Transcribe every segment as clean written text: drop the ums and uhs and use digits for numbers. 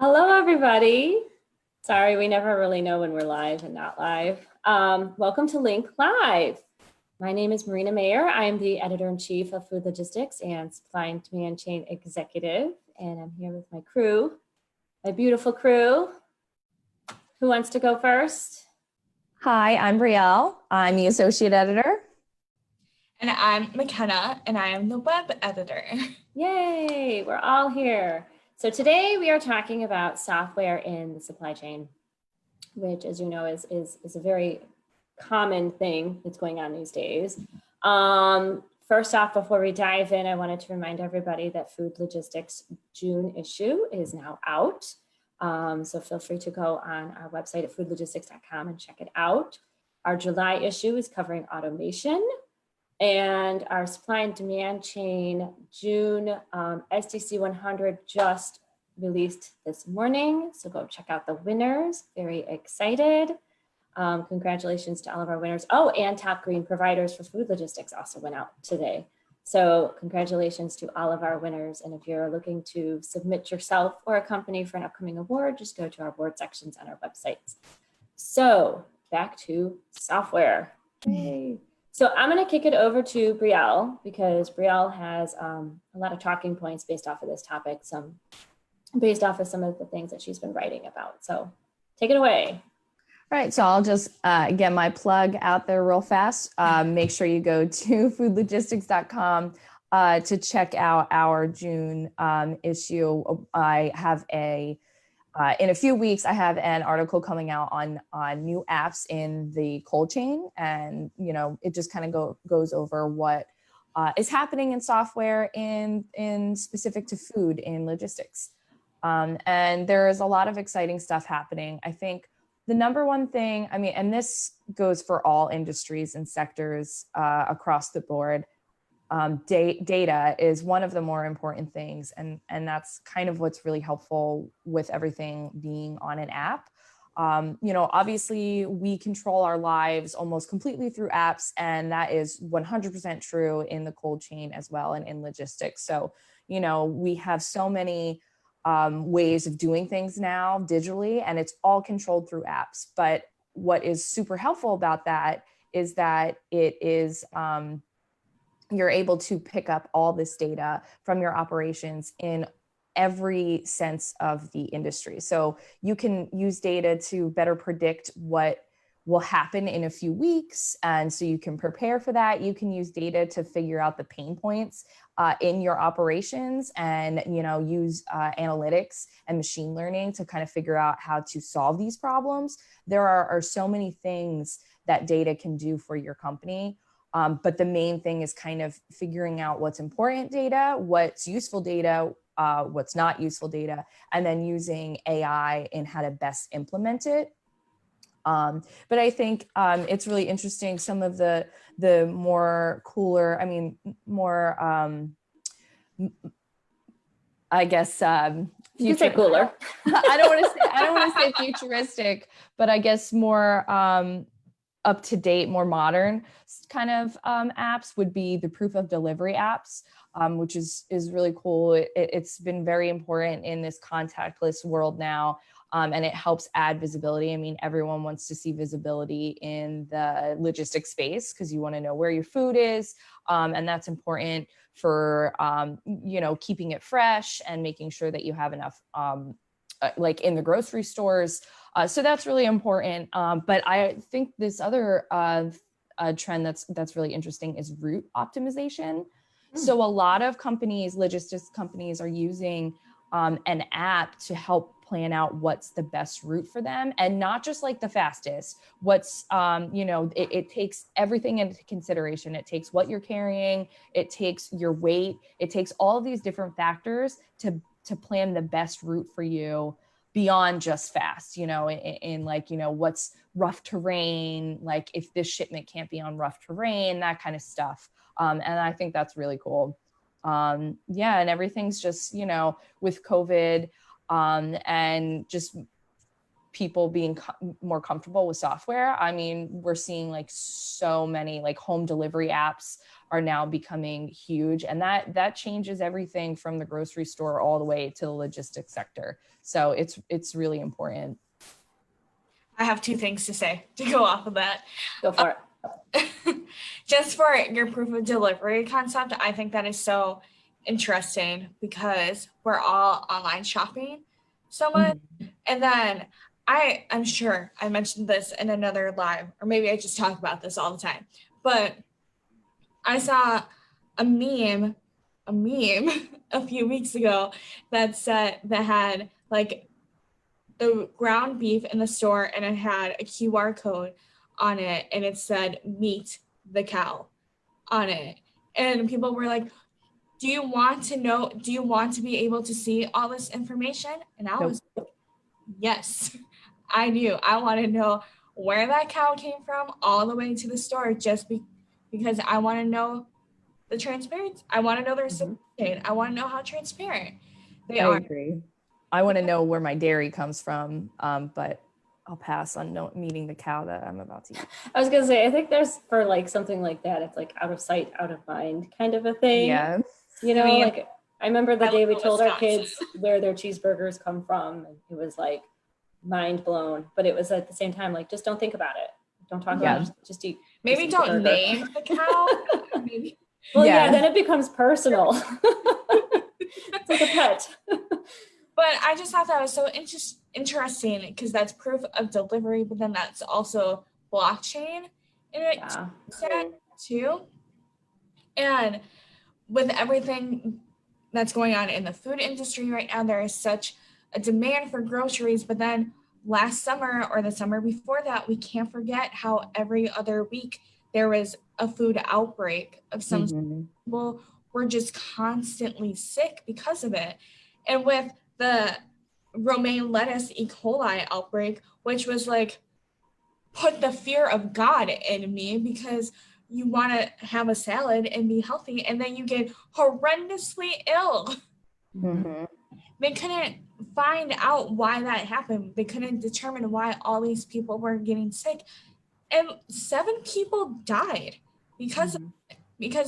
Hello, everybody. Sorry, we never really know when we're live and not live. Welcome to L.I.N.K Live. My name is Marina Mayer. I am the editor-in-chief of Food Logistics and Supply and Demand Chain Executive, and I'm here with my crew, my beautiful crew. Who wants to go first? Hi, I'm Brielle. I'm the associate editor. And I'm Mackenna, and I am the web editor. Yay, we're all here. So today we are talking about software in the supply chain, which, as you know, is a very common thing that's going on these days. First off, before we dive in, I wanted to remind everybody that Food Logistics June issue is now out. So feel free to go on our website at foodlogistics.com and check it out. Our July issue is covering automation. And our supply and demand chain June SDC 100 just released this morning. So go check out the winners. Very excited. Congratulations to all of our winners. Oh, and Top Green Providers for Food Logistics also went out today. So congratulations to all of our winners. And if you're looking to submit yourself or a company for an upcoming award, just go to our board sections on our websites. So back to software. Yay. So I'm going to kick it over to Brielle because Brielle has a lot of talking points based off of this topic, based off of some of the things that she's been writing about. So take it away. All right, so I'll just get my plug out there real fast. Make sure you go to foodlogistics.com to check out our June issue. I have in a few weeks, I have an article coming out on new apps in the cold chain. And, it just kind of goes over what is happening in software in specific to food in logistics. And there is a lot of exciting stuff happening. I think the number one thing, and this goes for all industries and sectors across the board, data is one of the more important things. And that's kind of what's really helpful with everything being on an app. Obviously we control our lives almost completely through apps, and that is 100% true in the cold chain as well and in logistics. So, we have so many ways of doing things now digitally, and it's all controlled through apps. But what is super helpful about that is that it is, you're able to pick up all this data from your operations in every sense of the industry. So you can use data to better predict what will happen in a few weeks. And so you can prepare for that. You can use data to figure out the pain points in your operations and, use analytics and machine learning to kind of figure out how to solve these problems. There are so many things that data can do for your company. But the main thing is kind of figuring out what's important data, what's useful data, what's not useful data, and then using AI in how to best implement it. But I think it's really interesting. Some of the more cooler, I guess You say cooler. I don't want to say futuristic, but I guess more up to date, more modern kind of apps would be the proof of delivery apps, which is really cool. It's been very important in this contactless world now, and it helps add visibility. Everyone wants to see visibility in the logistics space because you want to know where your food is, and that's important for keeping it fresh and making sure that you have enough like in the grocery stores. So that's really important. But I think this other trend that's really interesting is route optimization. So a lot of companies, logistics companies, are using an app to help plan out what's the best route for them, and not just like the fastest. What's it takes everything into consideration. It takes what you're carrying, it takes your weight, it takes all of these different factors to plan the best route for you beyond just fast, in what's rough terrain, like if this shipment can't be on rough terrain, that kind of stuff. And I think that's really cool. And everything's just, with COVID and just people being more comfortable with software. I mean, we're seeing like so many like home delivery apps are now becoming huge, and that changes everything from the grocery store all the way to the logistics sector. So it's really important. I have two things to say to go off of that. Go for it. Just for your proof of delivery concept, I think that is so interesting because we're all online shopping so much. And then I'm sure I mentioned this in another live, or maybe I just talk about this all the time, but I saw a meme a few weeks ago that had like the ground beef in the store, and it had a QR code on it, and it said "Meet the cow" on it. And people were like, do you want to be able to see all this information? And I was like, yes, I do. I want to know where that cow came from all the way to the store, because I want to know the transparency. I want to know their supply chain. I want to know how transparent they are. I agree. I want to know where my dairy comes from, but I'll pass on meeting the cow that I'm about to eat. I was gonna say, I think there's for like something like that, it's like out of sight, out of mind kind of a thing. Yeah. You know, like I remember the day we told our kids Wisconsin. where their cheeseburgers come from, and it was like mind blown. But it was at the same time like, just don't think about it. Don't talk about it. Just eat. Maybe just eat the don't burger. name the cow. Maybe. Well, yeah, then it becomes personal. It's like a pet. But I just thought that was so interesting because that's proof of delivery, but then that's also blockchain in it too. And with everything that's going on in the food industry right now, there is such a demand for groceries. But then last summer or the summer before that, we can't forget how every other week there was a food outbreak of some people were just constantly sick because of it. And with the romaine lettuce E. coli outbreak, which was like put the fear of God in me, because you want to have a salad and be healthy, and then you get horrendously ill. They couldn't find out why that happened. They couldn't determine why all these people were getting sick. And 7 people died because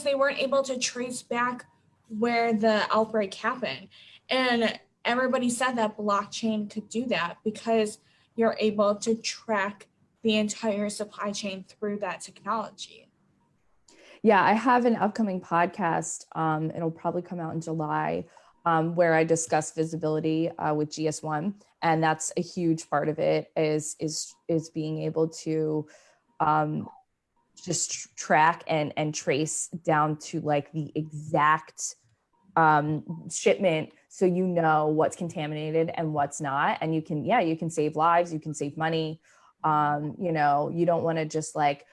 they weren't able to trace back where the outbreak happened. And everybody said that blockchain could do that because you're able to track the entire supply chain through that technology. Yeah, I have an upcoming podcast. It'll probably come out in July, where I discuss visibility with GS1, and that's a huge part of it. Is being able to just track and trace down to like the exact shipment, so you know what's contaminated and what's not, and you can save lives, you can save money. You don't want to just like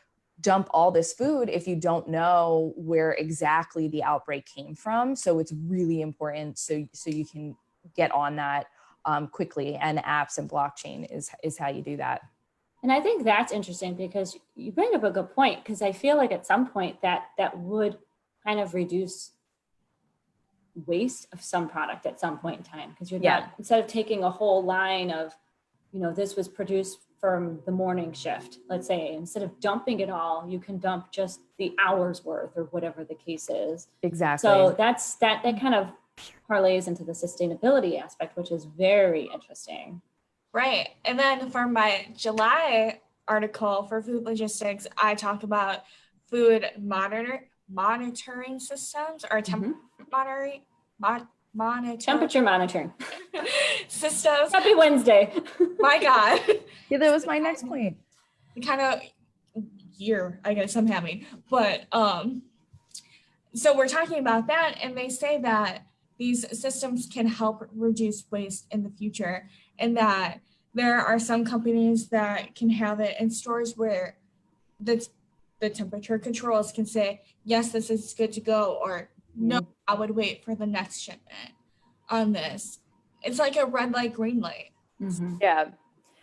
dump all this food if you don't know where exactly the outbreak came from. So it's really important so you can get on that quickly, and apps and blockchain is how you do that. And I think that's interesting because you bring up a good point, because I feel like at some point that would kind of reduce waste of some product at some point in time, because you're not, instead of taking a whole line of, this was produced from the morning shift, let's say, instead of dumping it all, you can dump just the hours worth or whatever the case is. Exactly. So that kind of parlays into the sustainability aspect, which is very interesting. Right. And then for my July article for food logistics, I talk about food monitoring systems, or temperature monitoring systems. Happy Wednesday. My God. Yeah, that was my next point. The kind of year I guess I'm having. But so we're talking about that, and they say that these systems can help reduce waste in the future, and that there are some companies that can have it in stores where the temperature controls can say, yes, this is good to go, or no, I would wait for the next shipment on this. It's like a red light, green light. Yeah.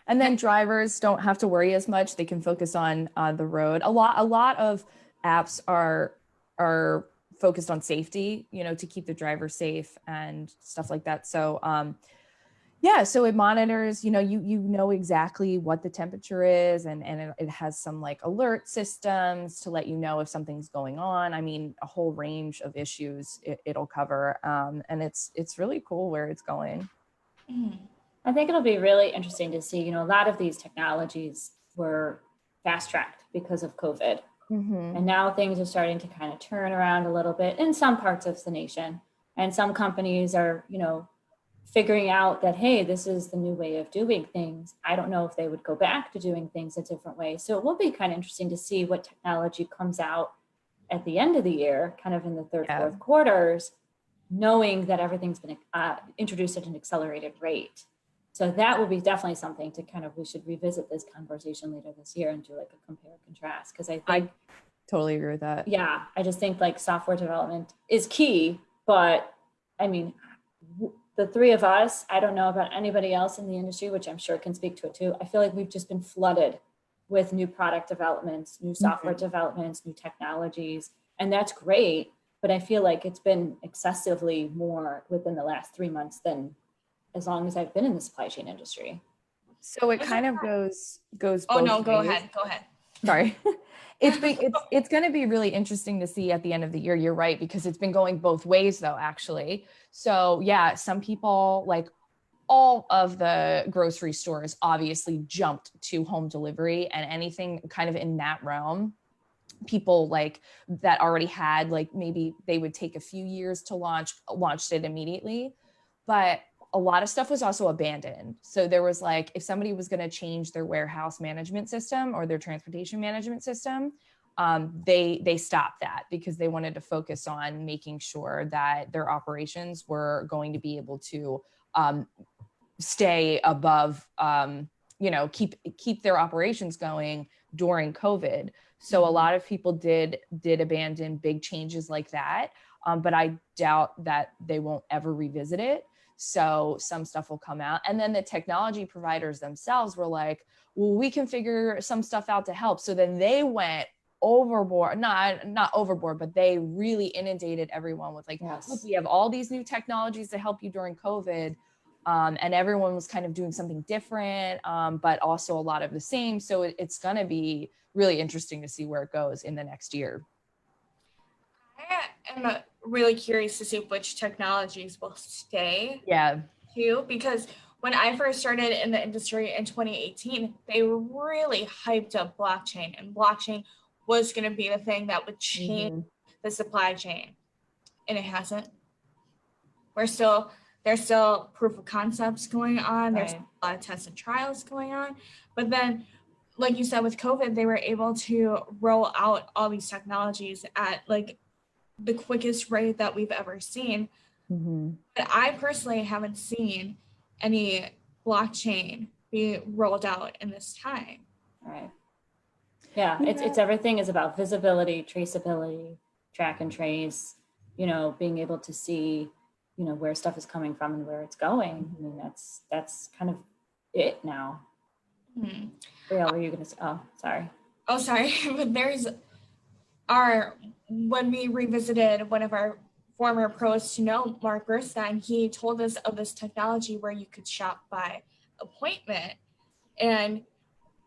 And then drivers don't have to worry as much. They can focus on the road. A lot of apps are focused on safety, to keep the driver safe and stuff like that. So, Yeah, so it monitors, you know exactly what the temperature is, and it has some like alert systems to let you know if something's going on. I mean, a whole range of issues it'll cover, and it's really cool where it's going. I think it'll be really interesting to see, a lot of these technologies were fast tracked because of COVID. Mm-hmm. And now things are starting to kind of turn around a little bit in some parts of the nation. And some companies are, figuring out that, hey, this is the new way of doing things. I don't know if they would go back to doing things a different way. So it will be kind of interesting to see what technology comes out at the end of the year, kind of in the third, Yeah. fourth quarters, knowing that everything's been introduced at an accelerated rate. So that will be definitely something to we should revisit this conversation later this year and do like a compare and contrast. Because I think, totally agree with that. yeah, I just think like software development is key, but I mean, the three of us, I don't know about anybody else in the industry, which I'm sure can speak to it too. I feel like we've just been flooded with new product developments, new software developments, new technologies, and that's great. But I feel like it's been excessively more within the last 3 months than as long as I've been in the supply chain industry. So it kind of goes Oh both no, go ways. ahead. Sorry. It's going to be really interesting to see at the end of the year. You're right, because it's been going both ways though, actually. So yeah, some people, like all of the grocery stores, obviously jumped to home delivery, and anything kind of in that realm, people like that already had, like, maybe they would take a few years to launched it immediately. But a lot of stuff was also abandoned. So there was like, if somebody was going to change their warehouse management system or their transportation management system, they stopped that because they wanted to focus on making sure that their operations were going to be able to stay above, keep their operations going during COVID. So a lot of people did abandon big changes like that, but I doubt that they won't ever revisit it. So some stuff will come out, and then the technology providers themselves were like, well, we can figure some stuff out to help. So then they went overboard, not overboard, but they really inundated everyone with like, yes, look, we have all these new technologies to help you during COVID. And everyone was kind of doing something different, but also a lot of the same. So it's going to be really interesting to see where it goes in the next year. I am really curious to see which technologies will stay. Yeah. Too, because when I first started in the industry in 2018, they really hyped up blockchain, and blockchain was going to be the thing that would change the supply chain, and it hasn't. There's still proof of concepts going on. There's a lot of tests and trials going on, but then, like you said, with COVID, they were able to roll out all these technologies at like the quickest rate that we've ever seen. But I personally haven't seen any blockchain be rolled out in this time. Right. Yeah, it's everything is about visibility, traceability, track and trace, being able to see, where stuff is coming from and where it's going. I mean, that's kind of it now. Brielle, were you going to say, oh, sorry. Oh, sorry. But when we revisited one of our former pros to know, Mark Gerstein, he told us of this technology where you could shop by appointment. And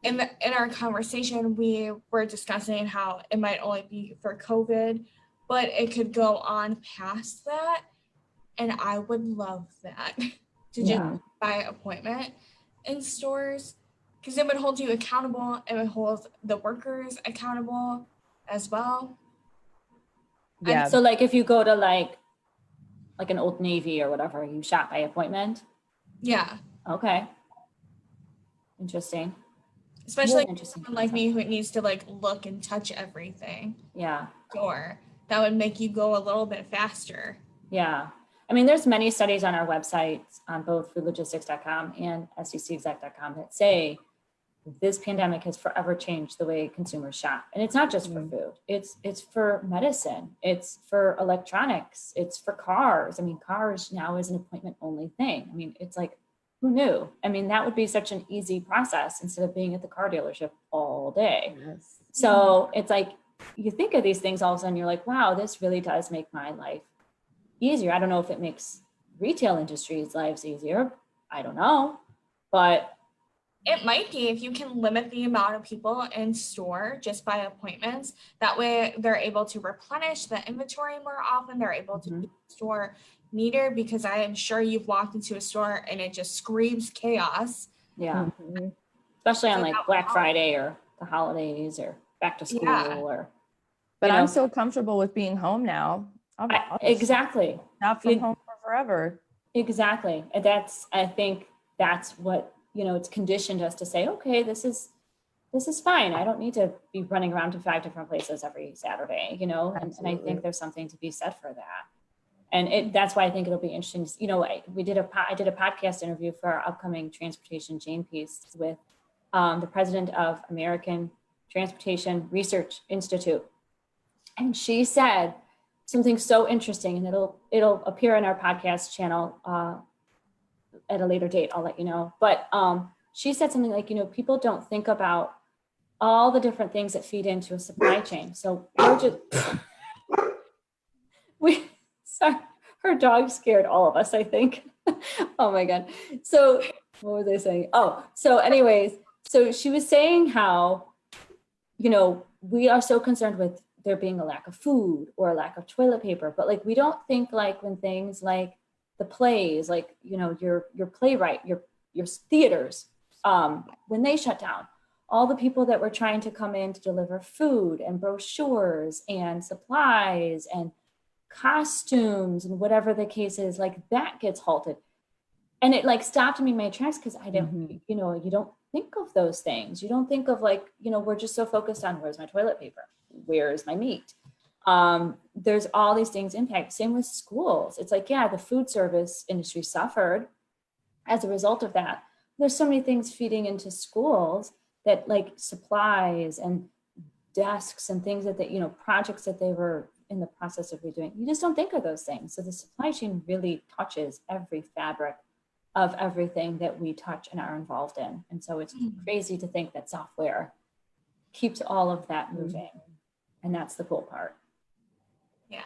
in our conversation, we were discussing how it might only be for COVID, but it could go on past that. And I would love that to just by appointment in stores, because it would hold you accountable. It would hold the workers accountable as well. Yeah. So like if you go to like an Old Navy or whatever, you shop by appointment? Yeah. Okay. Interesting. Especially someone like me who needs to like look and touch everything. Yeah. Or that would make you go a little bit faster. Yeah. I mean, there's many studies on our website on both foodlogistics.com and sdcexec.com that say this pandemic has forever changed the way consumers shop. And it's not just for food. It's for medicine. It's for electronics. It's for cars. I mean, cars now is an appointment only thing. I mean, it's like, who knew? I mean, that would be such an easy process instead of being at the car dealership all day. Yes. So it's like, you think of these things, all of a sudden you're like, wow, this really does make my life easier. I don't know if it makes retail industries' lives easier, I don't know, but it might be if you can limit the amount of people in store just by appointments. That way they're able to replenish the inventory more often. They're able to keep the store neater, because I am sure you've walked into a store and it just screams chaos. Yeah. Especially on like Black Friday or the holidays or back to school or. But I'm so comfortable with being home now. Exactly. Not from home for forever. Exactly. And I think that's what, it's conditioned us to say, okay, this is fine. I don't need to be running around to 5 different places every Saturday, and I think there's something to be said for that. And that's why I think it'll be interesting. I did a podcast interview for our upcoming transportation chain piece with the president of American Transportation Research Institute. And she said something so interesting, and it'll appear in our podcast channel at a later date. I'll let you know. But she said something like, people don't think about all the different things that feed into a supply chain. So sorry, her dog scared all of us, I think. Oh my God. So what was I saying? Oh, so anyways, so she was saying how, we are so concerned with there being a lack of food or a lack of toilet paper, but like, we don't think like when things like the plays, like, your playwright, your theaters, when they shut down, all the people that were trying to come in to deliver food and brochures and supplies and costumes and whatever the case is, like that gets halted. And it like stopped me in my tracks, because I don't, you don't think of those things. You don't think of like, we're just so focused on where's my toilet paper? Where's my meat? There's all these things impact. Same with schools. It's like, yeah, the food service industry suffered as a result of that. There's so many things feeding into schools that like supplies and desks and things that they, projects that they were in the process of redoing. You just don't think of those things. So the supply chain really touches every fabric of everything that we touch and are involved in. And so it's crazy to think that software keeps all of that moving. And that's the cool part. Yeah.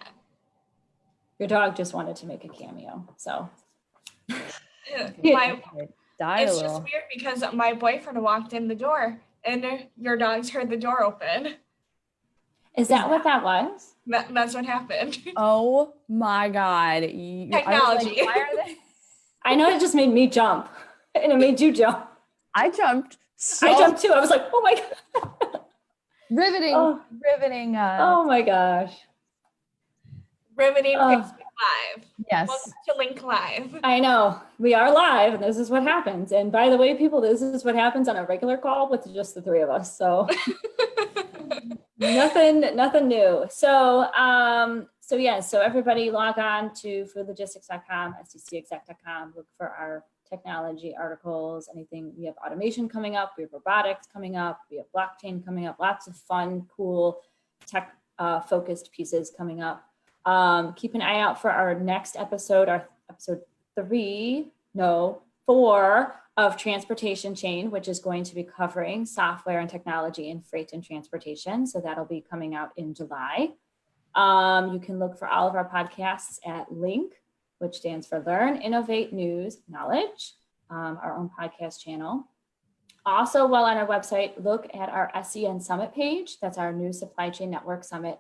Your dog just wanted to make a cameo. So it's just weird because my boyfriend walked in the door and your dogs heard the door open. Is that what that was? That's what happened. Oh my God. Technology. Why are they? I know it just made me jump and it made you jump. I jumped. I jumped too. I was like, oh my God. Riveting. Oh my gosh. Riveting Facebook Live. Yes. Welcome to L.I.N.K Live. I know. We are live and this is what happens. And by the way, people, this is what happens on a regular call with just the three of us. So nothing new. So everybody log on to foodlogistics.com, stcexec.com, look for our technology articles, anything. We have automation coming up, we have robotics coming up, we have blockchain coming up, lots of fun, cool tech focused pieces coming up. Keep an eye out for our next episode, our episode 4 of Transportation Chain, which is going to be covering software and technology in freight and transportation. So that'll be coming out in July. You can look for all of our podcasts at L.I.N.K, which stands for Learn, Innovate, News, Knowledge, our own podcast channel. Also, while on our website, look at our SCN Summit page. That's our new Supply Chain Network Summit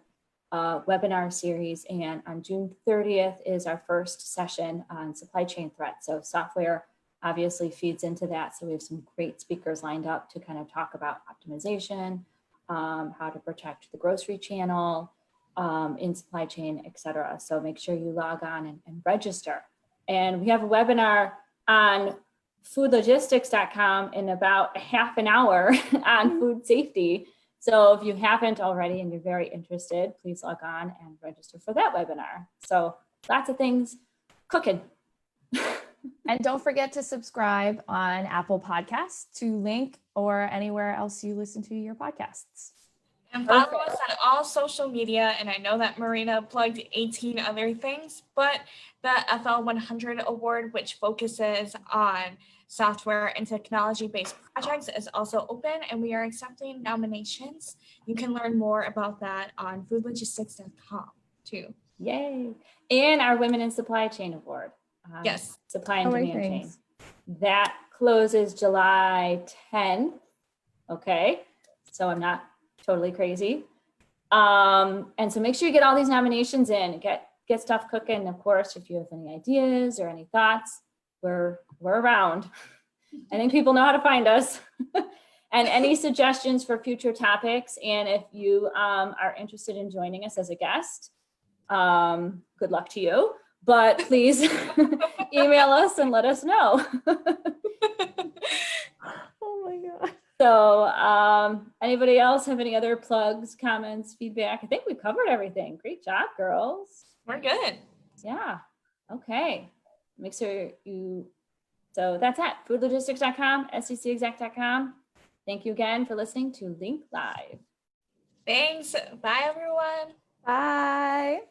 webinar series. And on June 30th is our first session on supply chain threats. So software obviously feeds into that. So we have some great speakers lined up to kind of talk about optimization, how to protect the grocery channel, in supply chain, et cetera. So make sure you log on and register. And we have a webinar on foodlogistics.com in about a half an hour on food safety. So if you haven't already and you're very interested, please log on and register for that webinar. So lots of things cooking. And don't forget to subscribe on Apple Podcasts to L.I.N.K or anywhere else you listen to your podcasts. And follow us on all social media. And I know that Marina plugged 18 other things, but the FL100 Award, which focuses on software and technology-based projects, is also open, and we are accepting nominations. You can learn more about that on foodlogistics.com too. Yay. And our Women in Supply Chain Award. Yes. Supply and demand chain. That closes July 10th. Okay, so I'm not totally crazy. And so make sure you get all these nominations in, get stuff cooking. Of course, if you have any ideas or any thoughts, we're around. I think people know how to find us. And any suggestions for future topics. And if you are interested in joining us as a guest, good luck to you. But please email us and let us know. Oh my God. So anybody else have any other plugs, comments, feedback? I think we covered everything. Great job, girls. We're good. Yeah. Okay. Make sure you, so that's it. Foodlogistics.com, scexec.com. Thank you again for listening to L.I.N.K Live. Thanks. Bye, everyone. Bye.